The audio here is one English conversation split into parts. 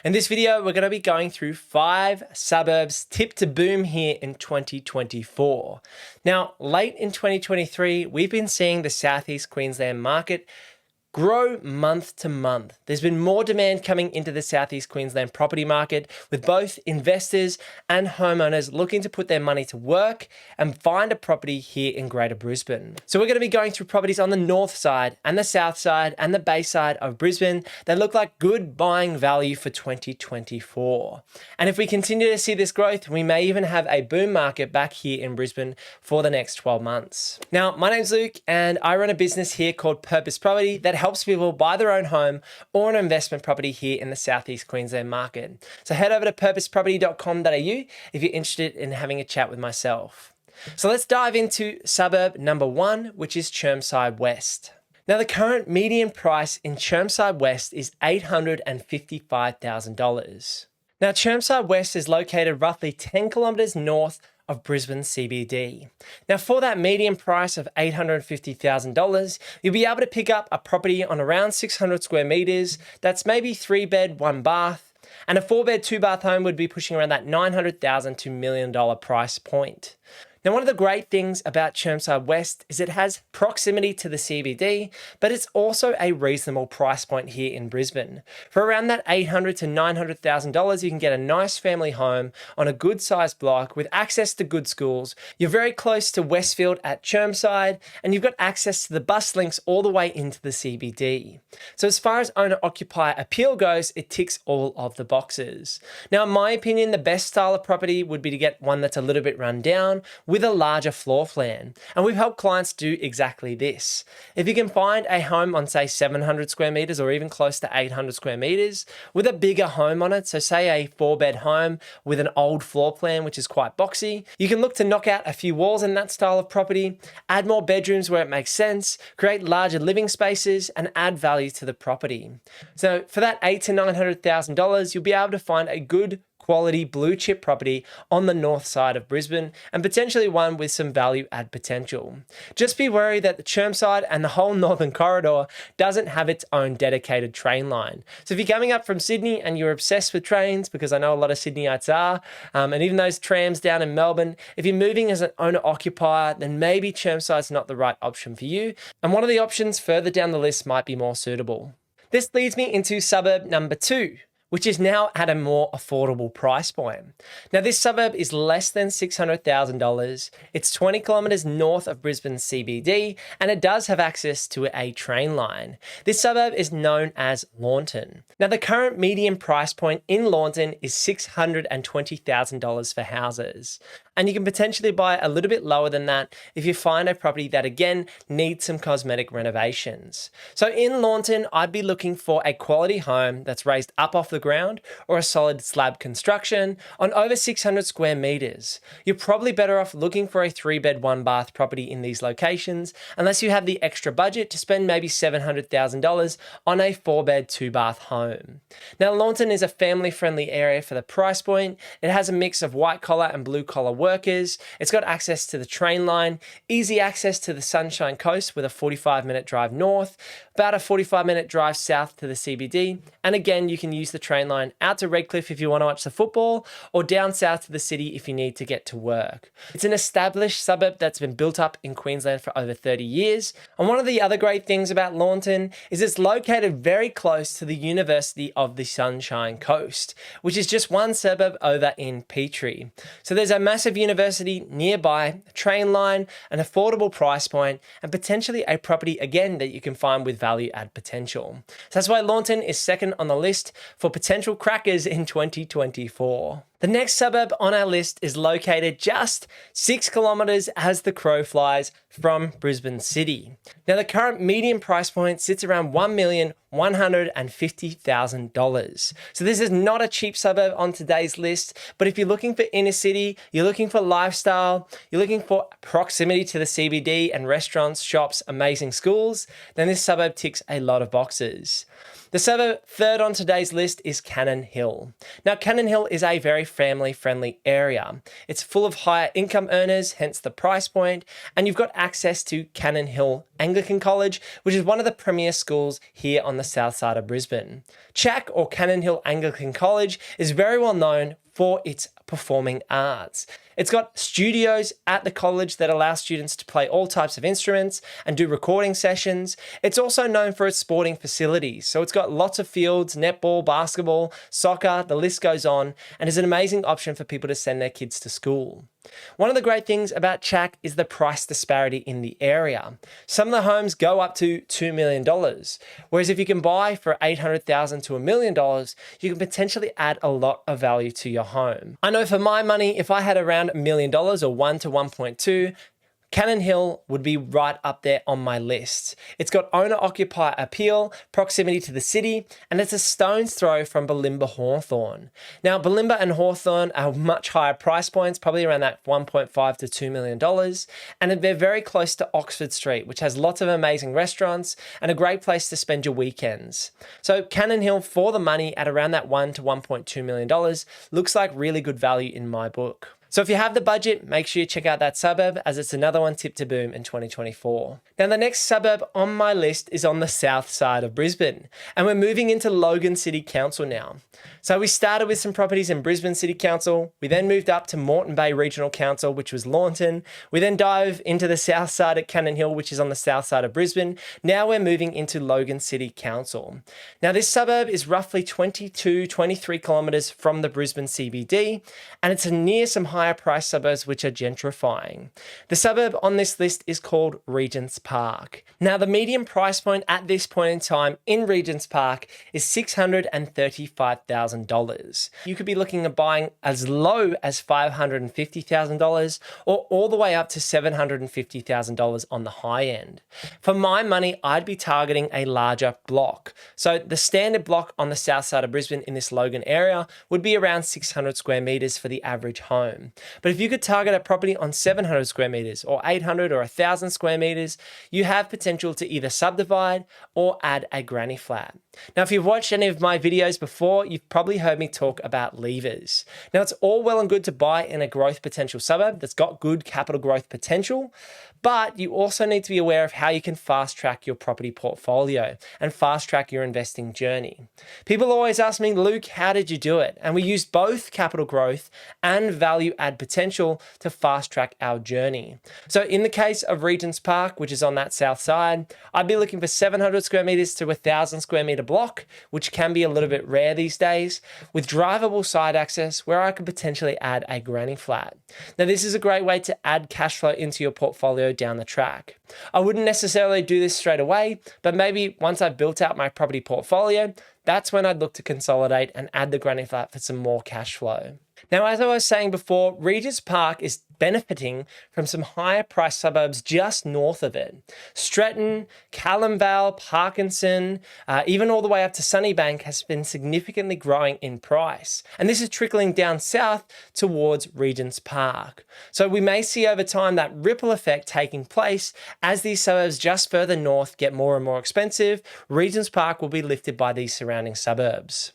In this video, we're going to be going through 5 suburbs tipped to boom here in 2024. Now, late in 2023, we've been seeing the Southeast Queensland market grow month to month. There's been more demand coming into the Southeast Queensland property market, with both investors and homeowners looking to put their money to work and find a property here in Greater Brisbane. So we're going to be going through properties on the north side and the south side and the bay side of Brisbane that look like good buying value for 2024. And if we continue to see this growth, we may even have a boom market back here in Brisbane for the next 12 months. Now, my name's Luke and I run a business here called Purpose Property that helps people buy their own home or an investment property here in the Southeast Queensland market. So head over to purposeproperty.com.au if you're interested in having a chat with myself. So let's dive into suburb number 1, which is Chermside West. Now, the current median price in Chermside West is $855,000. Now, Chermside West is located roughly 10 kilometres north of Brisbane CBD. Now, for that median price of $850,000, you'll be able to pick up a property on around 600 square metres. That's maybe 3 bed, 1 bath, and a 4 bed, 2 bath home would be pushing around that $900,000 to $1 million price point. Now, one of the great things about Chermside West is it has proximity to the CBD, but it's also a reasonable price point here in Brisbane. For around that $800,000 to $900,000, you can get a nice family home on a good sized block with access to good schools. You're very close to Westfield at Chermside, and you've got access to the bus links all the way into the CBD. So as far as owner-occupier appeal goes, it ticks all of the boxes. Now, in my opinion, the best style of property would be to get one that's a little bit run down, with a larger floor plan. And we've helped clients do exactly this. If you can find a home on, say, 700 square meters or even close to 800 square meters with a bigger home on it, so say a 4-bed home with an old floor plan, which is quite boxy, you can look to knock out a few walls in that style of property, add more bedrooms where it makes sense, create larger living spaces, and add value to the property. So for that $800,000 to $900,000, you'll be able to find a good quality blue chip property on the north side of Brisbane, and potentially one with some value add potential. Just be wary that the Chermside and the whole northern corridor doesn't have its own dedicated train line. So if you're coming up from Sydney and you're obsessed with trains, because I know a lot of Sydneyites are, and even those trams down in Melbourne, if you're moving as an owner occupier, then maybe Chermside's not the right option for you, and one of the options further down the list might be more suitable. This leads me into suburb number 2, which is now at a more affordable price point. Now, this suburb is less than $600,000. It's 20 kilometres north of Brisbane CBD, and it does have access to a train line. This suburb is known as Launton. Now, the current median price point in Launton is $620,000 for houses. And you can potentially buy a little bit lower than that if you find a property that, again, needs some cosmetic renovations. So in Launton, I'd be looking for a quality home that's raised up off the ground or a solid slab construction on over 600 square meters. You're probably better off looking for a 3-bed, 1-bath property in these locations, unless you have the extra budget to spend maybe $700,000 on a 4-bed, 2-bath home. Now, Launton is a family-friendly area for the price point. It has a mix of white-collar and blue-collar workers. It's got access to the train line, easy access to the Sunshine Coast with a 45-minute drive north, about a 45-minute drive south to the CBD, and again, you can use the train line out to Redcliffe if you want to watch the football, or down south to the city if you need to get to work. It's an established suburb that's been built up in Queensland for over 30 years, and one of the other great things about Launton is it's located very close to the University of the Sunshine Coast, which is just one suburb over in Petrie. So there's a massive university nearby, a train line, an affordable price point, and potentially a property, again, that you can find with value add potential. So that's why Launton is second on the list for potential crackers in 2024. The next suburb on our list is located just 6 kilometres as the crow flies from Brisbane City. Now, the current median price point sits around $1,150,000. So this is not a cheap suburb on today's list, but if you're looking for inner city, you're looking for lifestyle, you're looking for proximity to the CBD and restaurants, shops, amazing schools, then this suburb ticks a lot of boxes. The suburb third on today's list is Cannon Hill. Now, Cannon Hill is a very family-friendly area. It's full of higher income earners, hence the price point, and you've got access to Cannon Hill Anglican College, which is one of the premier schools here on the south side of Brisbane. CHAC, or Cannon Hill Anglican College, is very well known for its performing arts. It's got studios at the college that allow students to play all types of instruments and do recording sessions. It's also known for its sporting facilities. So it's got lots of fields, netball, basketball, soccer, the list goes on, and is an amazing option for people to send their kids to school. One of the great things about CHAC is the price disparity in the area. Some of the homes go up to $2 million, whereas if you can buy for $800,000 to $1 million, you can potentially add a lot of value to your home. I know for my money, if I had around $1 million or 1 to 1.2, Cannon Hill would be right up there on my list. It's got owner-occupier appeal, proximity to the city, and it's a stone's throw from Bulimba Hawthorn. Now, Bulimba and Hawthorn are much higher price points, probably around that $1.5 to $2 million, and they're very close to Oxford Street, which has lots of amazing restaurants and a great place to spend your weekends. So Cannon Hill, for the money at around that $1 to $1.2 million, looks like really good value in my book. So if you have the budget, make sure you check out that suburb, as it's another one tipped to boom in 2024. Now, the next suburb on my list is on the south side of Brisbane, and we're moving into Logan City Council now. So we started with some properties in Brisbane City Council. We then moved up to Moreton Bay Regional Council, which was Launton. We then dive into the south side at Cannon Hill, which is on the south side of Brisbane. Now we're moving into Logan City Council. Now, this suburb is roughly 23 kilometres from the Brisbane CBD, and it's near some higher price suburbs which are gentrifying. The suburb on this list is called Regent's Park. Now, the median price point at this point in time in Regent's Park is $635,000. You could be looking at buying as low as $550,000 or all the way up to $750,000 on the high end. For my money, I'd be targeting a larger block. So the standard block on the south side of Brisbane in this Logan area would be around 600 square meters for the average home. But if you could target a property on 700 square meters or 800 or 1,000 square meters, you have potential to either subdivide or add a granny flat. Now, if you've watched any of my videos before, you've probably heard me talk about levers. Now, it's all well and good to buy in a growth potential suburb that's got good capital growth potential, but you also need to be aware of how you can fast track your property portfolio and fast track your investing journey. People always ask me, Luke, how did you do it? And we use both capital growth and value add potential to fast track our journey. So in the case of Regent's Park, which is on that south side, I'd be looking for 700 square meters to 1,000 square meter block, which can be a little bit rare these days, with drivable side access where I could potentially add a granny flat. Now, this is a great way to add cash flow into your portfolio down the track. I wouldn't necessarily do this straight away, but maybe once I've built out my property portfolio, that's when I'd look to consolidate and add the granny flat for some more cash flow. Now, as I was saying before, Regent's Park is benefiting from some higher price suburbs just north of it. Stretton, Callum Vale, Parkinson, even all the way up to Sunnybank has been significantly growing in price. And this is trickling down south towards Regent's Park. So we may see over time that ripple effect taking place as these suburbs just further north get more and more expensive. Regent's Park will be lifted by these surrounding suburbs.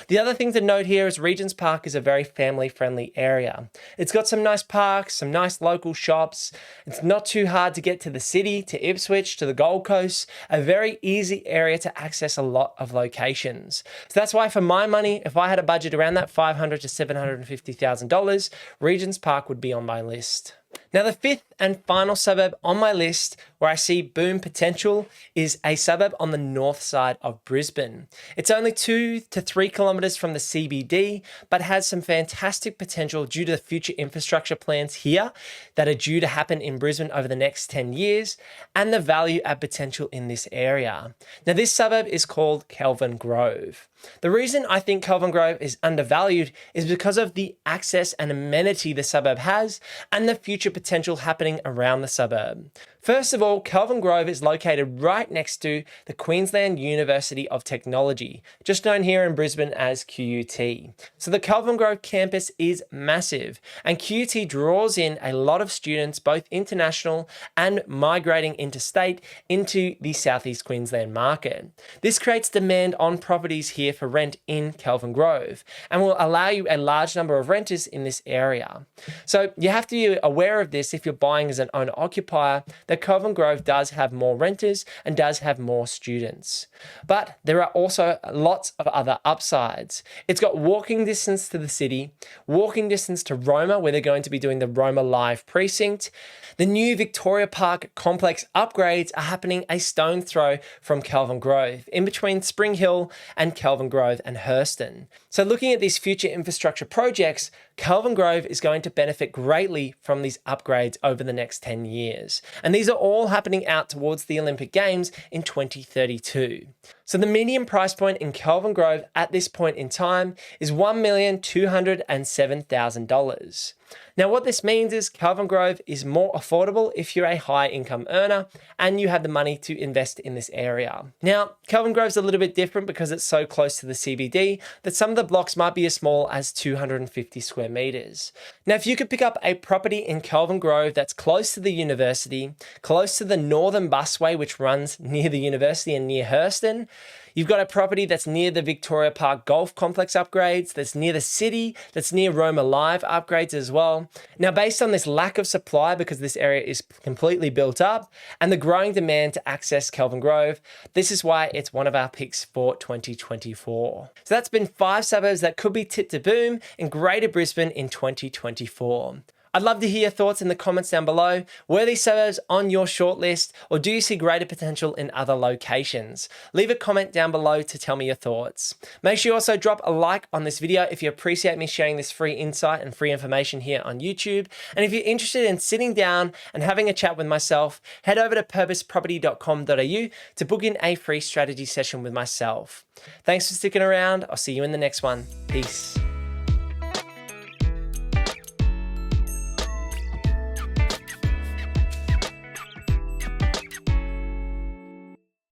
The other thing to note here is Regent's Park is a very family-friendly area. It's got some nice parks, some nice local shops. It's not too hard to get to the city, to Ipswich, to the Gold Coast, a very easy area to access a lot of locations. So that's why for my money, if I had a budget around that $500,000 to $750,000, Regent's Park would be on my list. Now, the fifth and final suburb on my list where I see boom potential is a suburb on the north side of Brisbane. It's only 2 to 3 kilometres from the CBD, but has some fantastic potential due to the future infrastructure plans here that are due to happen in Brisbane over the next 10 years and the value add potential in this area. Now, this suburb is called Kelvin Grove. The reason I think Kelvin Grove is undervalued is because of the access and amenity the suburb has and the future potential happening around the suburb. First of all, Kelvin Grove is located right next to the Queensland University of Technology, just known here in Brisbane as QUT. So the Kelvin Grove campus is massive, and QUT draws in a lot of students, both international and migrating interstate, into the Southeast Queensland market. This creates demand on properties here for rent in Kelvin Grove and will allow you a large number of renters in this area. So you have to be aware of this if you're buying as an owner-occupier, that Kelvin Grove does have more renters and does have more students. But there are also lots of other upsides. It's got walking distance to the city, walking distance to Roma, where they're going to be doing the Roma Live precinct. The new Victoria Park complex upgrades are happening a stone throw from Kelvin Grove, in between Spring Hill and Kelvin Grove and Hurston. So looking at these future infrastructure projects, Kelvin Grove is going to benefit greatly from these upgrades over the next 10 years. And these are all happening out towards the Olympic Games in 2032. So the median price point in Kelvin Grove at this point in time is $1,207,000. Now what this means is Kelvin Grove is more affordable if you're a high income earner and you have the money to invest in this area. Now Kelvin Grove's a little bit different because it's so close to the CBD that some of the blocks might be as small as 250 square meters. Now if you could pick up a property in Kelvin Grove that's close to the university, close to the Northern Busway which runs near the university and near Hurston, you've got a property that's near the Victoria Park Golf Complex upgrades, that's near the city, that's near Roma Live upgrades as well. Now, based on this lack of supply, because this area is completely built up, and the growing demand to access Kelvin Grove, this is why it's one of our picks for 2024. So that's been 5 suburbs that could be tipped to boom in Greater Brisbane in 2024. I'd love to hear your thoughts in the comments down below. Were these suburbs on your shortlist, or do you see greater potential in other locations? Leave a comment down below to tell me your thoughts. Make sure you also drop a like on this video if you appreciate me sharing this free insight and free information here on YouTube. And if you're interested in sitting down and having a chat with myself, head over to purposeproperty.com.au to book in a free strategy session with myself. Thanks for sticking around. I'll see you in the next one. Peace.